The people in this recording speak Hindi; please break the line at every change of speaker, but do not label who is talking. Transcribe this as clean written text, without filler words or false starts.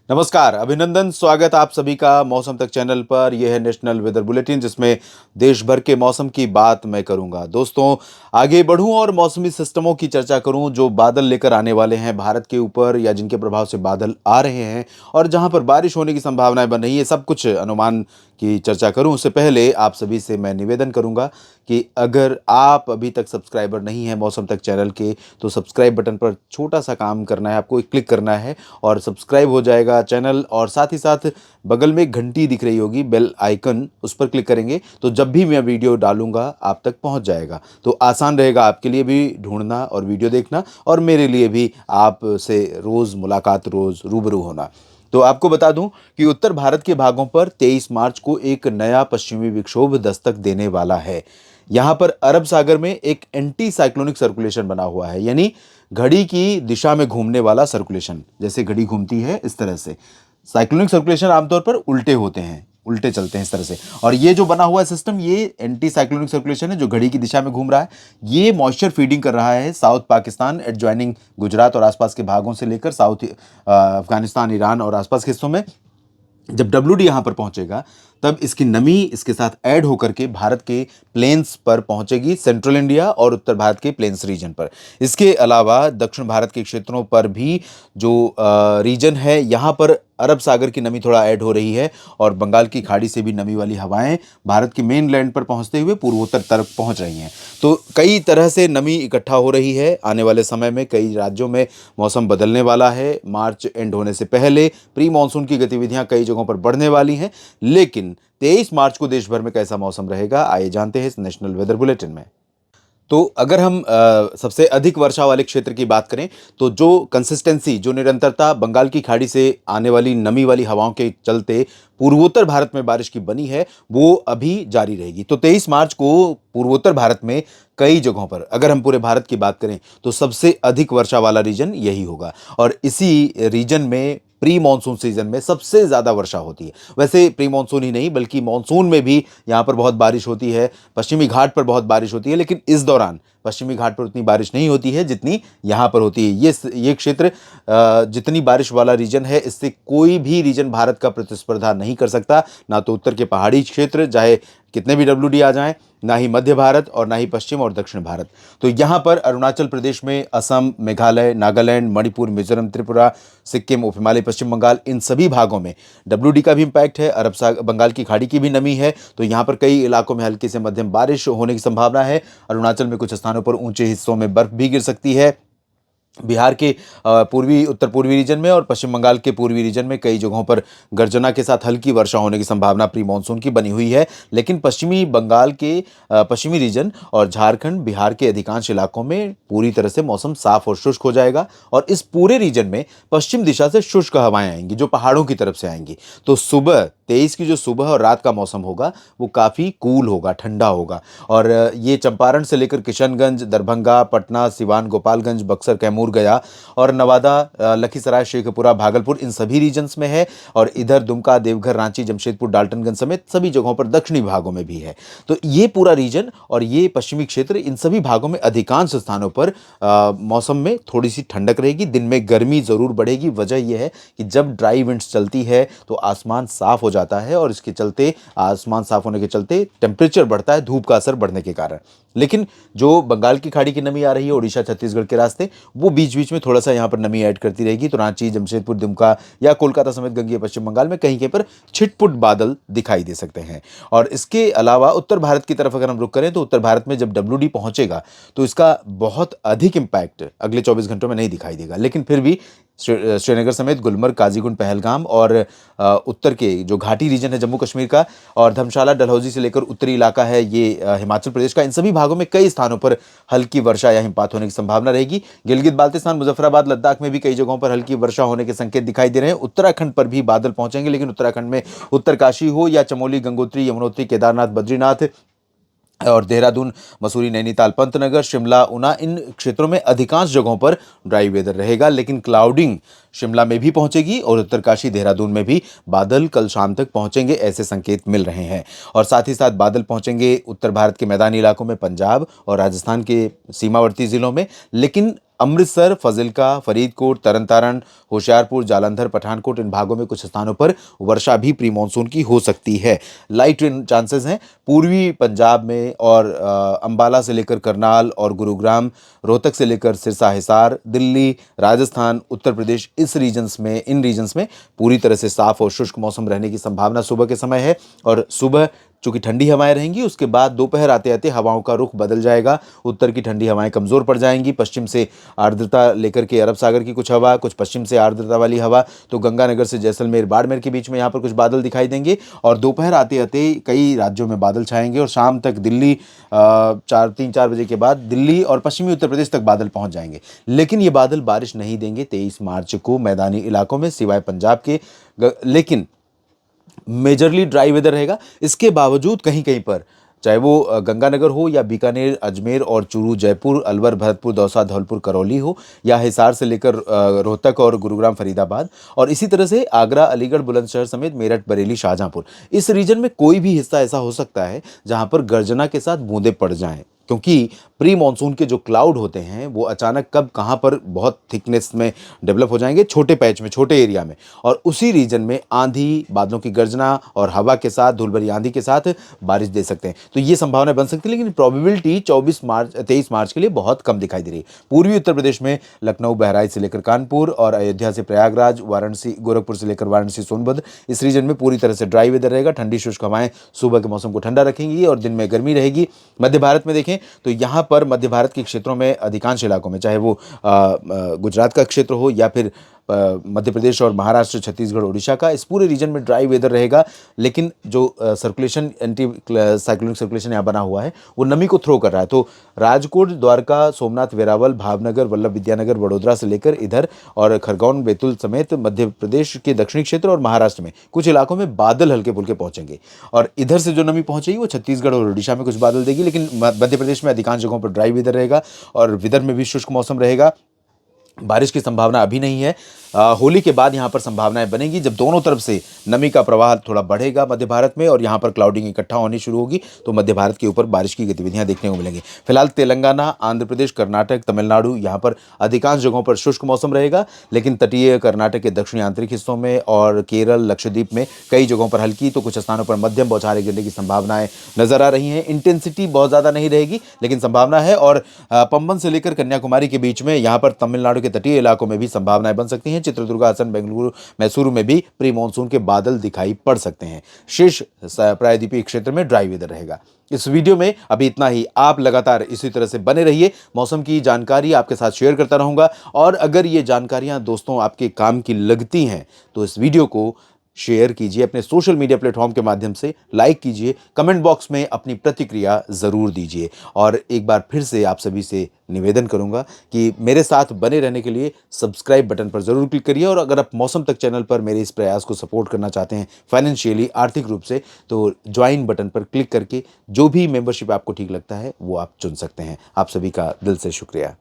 नमस्कार, अभिनंदन, स्वागत आप सभी का मौसम तक चैनल पर। यह है नेशनल वेदर बुलेटिन, जिसमें देश भर के मौसम की बात मैं करूंगा। दोस्तों, आगे बढ़ूं और मौसमी सिस्टमों की चर्चा करूं जो बादल लेकर आने वाले हैं भारत के ऊपर, या जिनके प्रभाव से बादल आ रहे हैं और जहां पर बारिश होने की संभावनाएं बन रही है। सब कुछ अनुमान की चर्चा करूं उससे पहले आप सभी से मैं निवेदन करूंगा कि अगर आप अभी तक सब्सक्राइबर नहीं है मौसम तक चैनल के, तो सब्सक्राइब बटन पर छोटा सा काम करना है, आपको क्लिक करना है और सब्सक्राइब हो जाएगा चैनल। और साथ ही साथ बगल में एक घंटी दिख रही होगी, बेल आइकन, उस पर क्लिक करेंगे तो जब भी मैं वीडियो डालूंगा आप तक पहुंच जाएगा। तो आसान रहेगा आपके लिए भी ढूंढना और वीडियो देखना, और मेरे लिए भी आपसे रोज़ मुलाकात, रोज़ रूबरू होना। तो आपको बता दूं कि उत्तर भारत के भागों पर 23 मार्च को एक नया पश्चिमी विक्षोभ दस्तक देने वाला है। यहां पर अरब सागर में एक एंटी साइक्लोनिक सर्कुलेशन बना हुआ है, यानी घड़ी की दिशा में घूमने वाला सर्कुलेशन। जैसे घड़ी घूमती है इस तरह से साइक्लोनिक सर्कुलेशन आमतौर पर उल्टे होते हैं, उल्टे चलते हैं इस तरह से। और ये जो बना हुआ है सिस्टम, ये एंटी साइक्लोनिक सर्कुलेशन है जो घड़ी की दिशा में घूम रहा है। ये मॉइस्चर फीडिंग कर रहा है साउथ पाकिस्तान, एडजॉइनिंग गुजरात और आसपास के भागों से लेकर साउथ अफगानिस्तान, ईरान और आसपास के हिस्सों में। जब WD यहाँ पर पहुंचेगा तब इसकी नमी इसके साथ ऐड होकर के भारत के प्लेन्स पर पहुंचेगी, सेंट्रल इंडिया और उत्तर भारत के प्लेन्स रीजन पर। इसके अलावा दक्षिण भारत के क्षेत्रों पर भी जो रीजन है, यहाँ पर अरब सागर की नमी थोड़ा ऐड हो रही है और बंगाल की खाड़ी से भी नमी वाली हवाएं भारत के मेन लैंड पर पहुंचते हुए पूर्वोत्तर तरफ पहुंच रही हैं। तो कई तरह से नमी इकट्ठा हो रही है। आने वाले समय में कई राज्यों में मौसम बदलने वाला है। मार्च एंड होने से पहले प्री मानसून की गतिविधियां कई जगहों पर बढ़ने वाली हैं। लेकिन 23 मार्च को देश भर में कैसा मौसम रहेगा, आइए जानते हैं इस नेशनल वेदर बुलेटिन में। तो अगर हम सबसे अधिक वर्षा वाले क्षेत्र की बात करें, तो जो कंसिस्टेंसी, जो निरंतरता बंगाल की खाड़ी से आने वाली नमी वाली हवाओं के चलते पूर्वोत्तर भारत में बारिश की बनी है, वो अभी जारी रहेगी। तो 23 मार्च को पूर्वोत्तर भारत में कई जगहों पर, अगर हम पूरे भारत की बात करें, तो सबसे अधिक वर्षा वाला रीजन यही होगा। और इसी रीजन में प्री मानसून सीजन में सबसे ज्यादा वर्षा होती है। वैसे प्री मानसून ही नहीं, बल्कि मानसून में भी यहाँ पर बहुत बारिश होती है, पश्चिमी घाट पर बहुत बारिश होती है। लेकिन इस दौरान पश्चिमी घाट पर उतनी बारिश नहीं होती है जितनी यहाँ पर होती है। ये क्षेत्र जितनी बारिश वाला रीजन है, इससे कोई भी रीजन भारत का प्रतिस्पर्धा नहीं कर सकता। ना तो उत्तर के पहाड़ी क्षेत्र, चाहे कितने भी WD आ जाएं, ना ही मध्य भारत और ना ही पश्चिम और दक्षिण भारत। तो यहाँ पर अरुणाचल प्रदेश में, असम, मेघालय, नागालैंड, मणिपुर, मिजोरम, त्रिपुरा, सिक्किम, उप हिमालय, पश्चिम बंगाल, इन सभी भागों में WD का भी इम्पैक्ट है। बंगाल की खाड़ी की भी नमी है। तो यहाँ पर कई इलाकों में हल्की से मध्यम बारिश होने की संभावना है। अरुणाचल में कुछ स्थानों पर ऊंचे हिस्सों में बर्फ भी गिर सकती है। बिहार के पूर्वी, उत्तर पूर्वी रीजन में और पश्चिम बंगाल के पूर्वी रीजन में कई जगहों पर गर्जना के साथ हल्की वर्षा होने की संभावना प्री मानसून की बनी हुई है। लेकिन पश्चिमी बंगाल के पश्चिमी रीजन और झारखंड, बिहार के अधिकांश इलाकों में पूरी तरह से मौसम साफ और शुष्क हो जाएगा। और इस पूरे रीजन में पश्चिम दिशा से शुष्क हवाएं आएंगी जो पहाड़ों की तरफ से आएंगी। तो सुबह 23 की जो सुबह और रात का मौसम होगा वो काफ़ी कूल होगा, ठंडा होगा। और ये चंपारण से लेकर किशनगंज, दरभंगा, पटना, सिवान, गोपालगंज, बक्सर, कैमूर, गया और नवादा, लखीसराय, शेखपुरा, भागलपुर, इन सभी रीजन्स में है। और इधर दुमका, देवघर, रांची, जमशेदपुर, डाल्टनगंज समेत सभी जगहों पर दक्षिणी भागों में भी है। तो ये पूरा रीजन और ये पश्चिमी क्षेत्र, इन सभी भागों में अधिकांश स्थानों पर मौसम में थोड़ी सी ठंडक रहेगी। दिन में गर्मी जरूर बढ़ेगी। वजह यह है कि जब ड्राई विंड्स चलती है तो आसमान साफ हो जाता है, और इसके चलते, आसमान साफ होने के चलते टेम्परेचर बढ़ता है, धूप का असर बढ़ने के कारण। लेकिन जो बंगाल की खाड़ी की नमी आ रही है ओडिशा, छत्तीसगढ़ के रास्ते, वो बीच बीच में थोड़ा सा यहाँ पर नमी ऐड करती रहेगी। तो रांची, जमशेदपुर, दुमका या कोलकाता समेत गंगेय पश्चिम बंगाल में कहीं कहीं पर छिटपुट बादल दिखाई दे सकते हैं। और इसके अलावा उत्तर भारत की तरफ अगर हम रुख करें, तो उत्तर भारत में जब WD पहुंचेगा तो इसका बहुत अधिक इंपैक्ट अगले 24 घंटों में नहीं दिखाई देगा। लेकिन फिर भी श्रीनगर समेत गुलमर्ग, काजीगुंड, पहलगाम और उत्तर के जो घाटी रीजन है जम्मू कश्मीर का, और धर्मशाला, डलहौजी से लेकर उत्तरी इलाका है ये हिमाचल प्रदेश का, इन सभी भागों में कई स्थानों पर हल्की वर्षा या हिमपात होने की संभावना रहेगी। गिलगित बाल्टिस्तान, मुजफ्फराबाद, लद्दाख में भी कई जगहों पर हल्की वर्षा होने के संकेत दिखाई दे रहे हैं। उत्तराखंड पर भी बादल पहुंचेंगे, लेकिन उत्तराखंड में उत्तरकाशी हो या चमोली, गंगोत्री, यमुनोत्री, केदारनाथ, बद्रीनाथ और देहरादून, मसूरी, नैनीताल, पंतनगर, शिमला, ऊना, इन क्षेत्रों में अधिकांश जगहों पर ड्राई वेदर रहेगा। लेकिन क्लाउडिंग शिमला में भी पहुंचेगी और उत्तरकाशी, देहरादून में भी बादल कल शाम तक पहुंचेंगे, ऐसे संकेत मिल रहे हैं। और साथ ही साथ बादल पहुंचेंगे उत्तर भारत के मैदानी इलाकों में, पंजाब और राजस्थान के सीमावर्ती जिलों में। लेकिन अमृतसर, फाजिल्का, फरीदकोट, तरन-तारण, होशियारपुर, जालंधर, पठानकोट इन भागों में कुछ स्थानों पर वर्षा भी प्री मानसून की हो सकती है। लाइट रेन चांसेस हैं पूर्वी पंजाब में और अंबाला से लेकर करनाल और गुरुग्राम, रोहतक से लेकर सिरसा, हिसार, दिल्ली, राजस्थान, उत्तर प्रदेश इन रीजन्स में पूरी तरह से साफ और शुष्क मौसम रहने की संभावना सुबह के समय है। और सुबह चूंकि ठंडी हवाएं रहेंगी, उसके बाद दोपहर आते आते हवाओं का रुख बदल जाएगा। उत्तर की ठंडी हवाएं कमजोर पड़ जाएंगी, पश्चिम से आर्द्रता लेकर के अरब सागर की कुछ हवा, कुछ पश्चिम से आर्द्रता वाली हवा, तो गंगानगर से जैसलमेर बाड़मेर के बीच में यहाँ पर कुछ बादल दिखाई देंगे। और दोपहर आते आते कई राज्यों में बादल छाएंगे और शाम तक दिल्ली 4 बजे के बाद दिल्ली और पश्चिमी उत्तर प्रदेश तक बादल पहुंच जाएंगे। लेकिन ये बादल बारिश नहीं देंगे 23 मार्च को मैदानी इलाकों में, सिवाय पंजाब के। लेकिन मेजरली ड्राई वेदर रहेगा। इसके बावजूद कहीं कहीं पर, चाहे वो गंगानगर हो या बीकानेर, अजमेर और चूरू, जयपुर, अलवर, भरतपुर, दौसा, धौलपुर, करौली हो, या हिसार से लेकर रोहतक और गुरुग्राम, फरीदाबाद, और इसी तरह से आगरा, अलीगढ़, बुलंदशहर समेत मेरठ, बरेली, शाहजहांपुर, इस रीजन में कोई भी हिस्सा ऐसा हो सकता है जहां पर गर्जना के साथ बूंदें पड़ जाएं। क्योंकि प्री मॉनसून के जो क्लाउड होते हैं वो अचानक कब कहां पर बहुत थिकनेस में डेवलप हो जाएंगे, छोटे पैच में, छोटे एरिया में, और उसी रीजन में आंधी, बादलों की गर्जना और हवा के साथ, धूल भरी आंधी के साथ बारिश दे सकते हैं। तो ये संभावना बन सकती है, लेकिन प्रोबेबिलिटी 23 मार्च के लिए बहुत कम दिखाई दे रही है। पूर्वी उत्तर प्रदेश में लखनऊ, बहराइच से लेकर कानपुर और अयोध्या से प्रयागराज, वाराणसी, गोरखपुर से लेकर वाराणसी, सोनभद्र, इस रीजन में पूरी तरह से ड्राई वेदर रहेगा। ठंडी शुष्क हवाएं सुबह के मौसम को ठंडा रखेंगी और दिन में गर्मी रहेगी। मध्य भारत में देखें तो यहाँ पर मध्य भारत के क्षेत्रों में अधिकांश इलाकों में, चाहे वो गुजरात का क्षेत्र हो या फिर मध्य प्रदेश और महाराष्ट्र, छत्तीसगढ़, ओडिशा का, इस पूरे रीजन में ड्राई वेदर रहेगा। लेकिन जो सर्कुलेशन, एंटी साइक्लोनिक सर्कुलेशन यहाँ बना हुआ है वो नमी को थ्रो कर रहा है। तो राजकोट, द्वारका, सोमनाथ, वेरावल, भावनगर, वल्लभ विद्यानगर, वडोदरा से लेकर इधर और खरगोन, बैतूल समेत मध्य प्रदेश के दक्षिणी क्षेत्र और महाराष्ट्र में कुछ इलाकों में बादल हल्के फुल्के पहुंचेंगे। और इधर से जो नमी पहुंचेगी वो छत्तीसगढ़ और ओडिशा में कुछ बादल देगी। लेकिन मध्य प्रदेश में अधिकांश जगहों पर ड्राई वेदर रहेगा और विदर्भ में भी शुष्क मौसम रहेगा। बारिश की संभावना अभी नहीं है। होली के बाद यहाँ पर संभावनाएं बनेगी जब दोनों तरफ से नमी का प्रवाह थोड़ा बढ़ेगा मध्य भारत में और यहाँ पर क्लाउडिंग इकट्ठा होनी शुरू होगी, तो मध्य भारत के ऊपर बारिश की गतिविधियां देखने को मिलेंगी। फिलहाल तेलंगाना, आंध्र प्रदेश, कर्नाटक, तमिलनाडु, यहाँ पर अधिकांश जगहों पर शुष्क मौसम रहेगा। लेकिन तटीय कर्नाटक के दक्षिणी आंतरिक हिस्सों में और केरल, लक्षद्वीप में कई जगहों पर हल्की तो कुछ स्थानों पर मध्यम बौछारें गिरने की संभावनाएं नजर आ रही हैं। इंटेंसिटी बहुत ज़्यादा नहीं रहेगी लेकिन संभावना है। और पंबन से लेकर कन्याकुमारी के बीच में यहाँ पर तमिलनाडु के तटीय इलाकों में भी संभावनाएं बन सकती हैं। चित्रदुर्गा, हासन, बेंगलुरु, मैसूरू में भी प्री मानसून के बादल दिखाई पड़ सकते हैं। शेष प्रायद्वीपीय क्षेत्र में ड्राई वेदर रहेगा। इस वीडियो में अभी इतना ही। आप लगातार इसी तरह से बने रहिए, मौसम की जानकारी आपके साथ शेयर करता रहूंगा। और अगर ये जानकारियां दोस्तों आपके काम की लगती हैं तो इस वीडियो को शेयर कीजिए, अपने सोशल मीडिया प्लेटफॉर्म के माध्यम से लाइक कीजिए, कमेंट बॉक्स में अपनी प्रतिक्रिया ज़रूर दीजिए। और एक बार फिर से आप सभी से निवेदन करूंगा कि मेरे साथ बने रहने के लिए सब्सक्राइब बटन पर ज़रूर क्लिक करिए। और अगर आप मौसम तक चैनल पर मेरे इस प्रयास को सपोर्ट करना चाहते हैं फाइनेंशियली, आर्थिक रूप से, तो ज्वाइन बटन पर क्लिक करके जो भी मेंबरशिप आपको ठीक लगता है वो आप चुन सकते हैं। आप सभी का दिल से शुक्रिया।